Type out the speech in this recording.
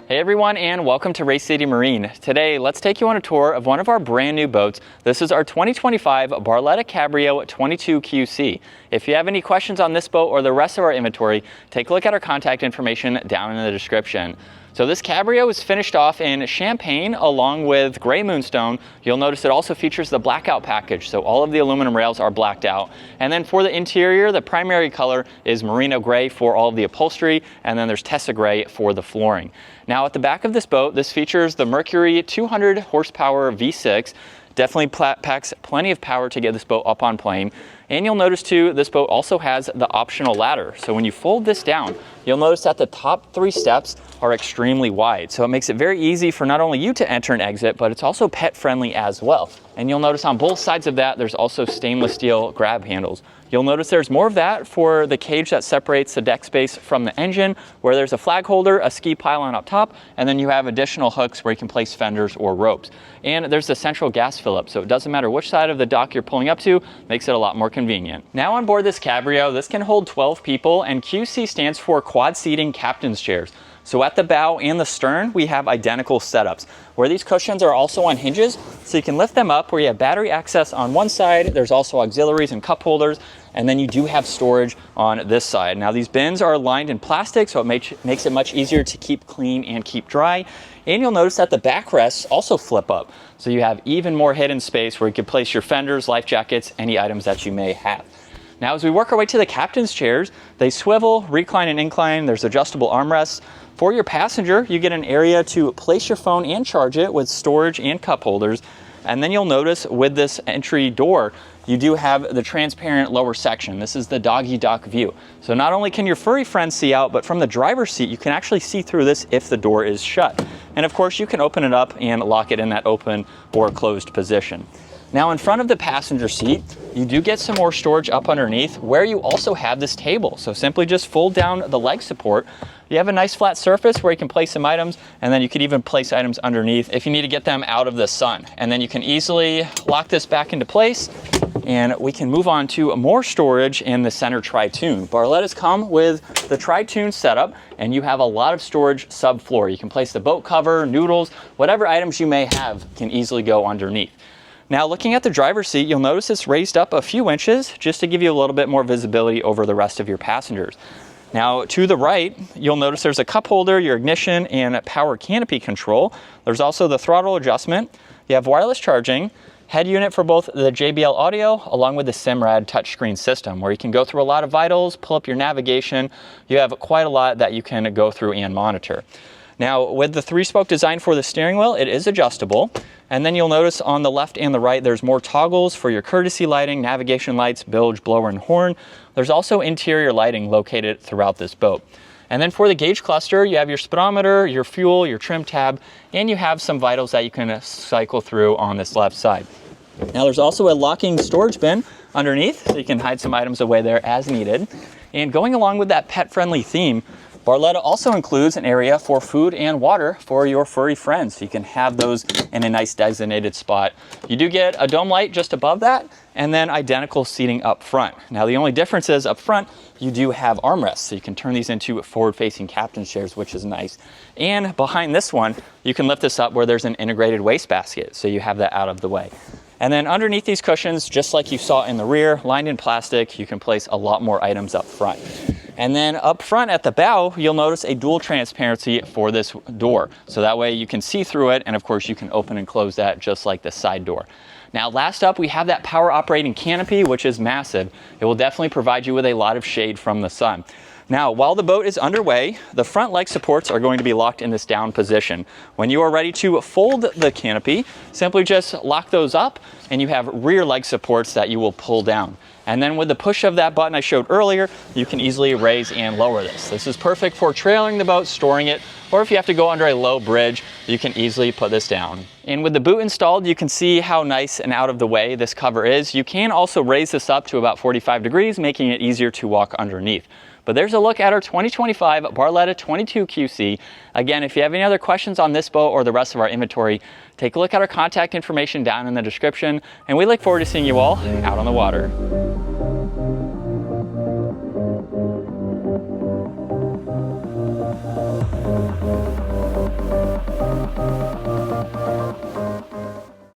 Hey everyone, and welcome to Race City Marine. Today, let's take you on a tour of one of our brand new boats. This is our 2025 Barletta Cabrio 22QC. If you have any questions on this boat or the rest of our inventory, take a look at our contact information down in the description. So this Cabrio is finished off in champagne along with gray moonstone. You'll notice it also features the blackout package, so all of the aluminum rails are blacked out. And then for the interior, the primary color is merino gray for all of the upholstery, and then there's Tessa gray for the flooring. Now at the back of this boat, this features the Mercury 200 horsepower V6. Definitely packs plenty of power to get this boat up on plane. And you'll notice too, this boat also has the optional ladder. So when you fold this down, you'll notice that the top 3 steps are extremely wide. So it makes it very easy for not only you to enter and exit, but it's also pet friendly as well. And you'll notice on both sides of that, there's also stainless steel grab handles. You'll notice there's more of that for the cage that separates the deck space from the engine, where there's a flag holder, a ski pylon up top, and then you have additional hooks where you can place fenders or ropes. And there's a central gas fill-up, so it doesn't matter which side of the dock you're pulling up to, makes it a lot more convenient. Now on board this Cabrio, this can hold 12 people, and QC stands for quad seating captain's chairs. So at the bow and the stern, we have identical setups, where these cushions are also on hinges, so you can lift them up where you have battery access on one side, there's also auxiliaries and cup holders, and then you do have storage on this side. Now these bins are lined in plastic, so it makes it much easier to keep clean and keep dry. And you'll notice that the backrests also flip up, so you have even more hidden space where you can place your fenders, life jackets, any items that you may have. Now as we work our way to the captain's chairs, they swivel, recline and incline, there's adjustable armrests. For your passenger, you get an area to place your phone and charge it with storage and cup holders. And then you'll notice with this entry door, you do have the transparent lower section. This is the doggy dock view. So not only can your furry friends see out, but from the driver's seat, you can actually see through this if the door is shut. And of course, you can open it up and lock it in that open or closed position. Now in front of the passenger seat, you do get some more storage up underneath where you also have this table. So simply just fold down the leg support. You have a nice flat surface where you can place some items, and then you could even place items underneath if you need to get them out of the sun. And then you can easily lock this back into place, and we can move on to more storage in the center tri-tune. Barlettas come with the tri-tune setup, and you have a lot of storage subfloor. You can place the boat cover, noodles, whatever items you may have can easily go underneath. Now looking at the driver's seat, you'll notice it's raised up a few inches just to give you a little bit more visibility over the rest of your passengers. Now to the right, you'll notice there's a cup holder, your ignition, and power canopy control. There's also the throttle adjustment. You have wireless charging, head unit for both the JBL audio along with the Simrad touchscreen system, where you can go through a lot of vitals, pull up your navigation. You have quite a lot that you can go through and monitor. Now with the 3-spoke design for the steering wheel, it is adjustable. And then you'll notice on the left and the right, there's more toggles for your courtesy lighting, navigation lights, bilge, blower, and horn. There's also interior lighting located throughout this boat. And then for the gauge cluster, you have your speedometer, your fuel, your trim tab, and you have some vitals that you can cycle through on this left side. Now there's also a locking storage bin underneath, so you can hide some items away there as needed. And going along with that pet-friendly theme, Barletta also includes an area for food and water for your furry friends. So you can have those in a nice designated spot. You do get a dome light just above that, and then identical seating up front. Now the only difference is up front, you do have armrests. So you can turn these into forward-facing captain's chairs, which is nice. And behind this one, you can lift this up where there's an integrated wastebasket. So you have that out of the way. And then underneath these cushions, just like you saw in the rear, lined in plastic, you can place a lot more items up front. And then up front at the bow, you'll notice a dual transparency for this door. So that way you can see through it, and of course you can open and close that just like the side door. Now last up, we have that power operating canopy, which is massive. It will definitely provide you with a lot of shade from the sun. Now, while the boat is underway, the front leg supports are going to be locked in this down position. When you are ready to fold the canopy, simply just lock those up, and you have rear leg supports that you will pull down. And then with the push of that button I showed earlier, you can easily raise and lower this. This is perfect for trailing the boat, storing it, or if you have to go under a low bridge, you can easily put this down. And with the boot installed, you can see how nice and out of the way this cover is. You can also raise this up to about 45 degrees, making it easier to walk underneath. But there's a look at our 2025 Barletta 22QC. Again, if you have any other questions on this boat or the rest of our inventory, take a look at our contact information down in the description, and we look forward to seeing you all out on the water.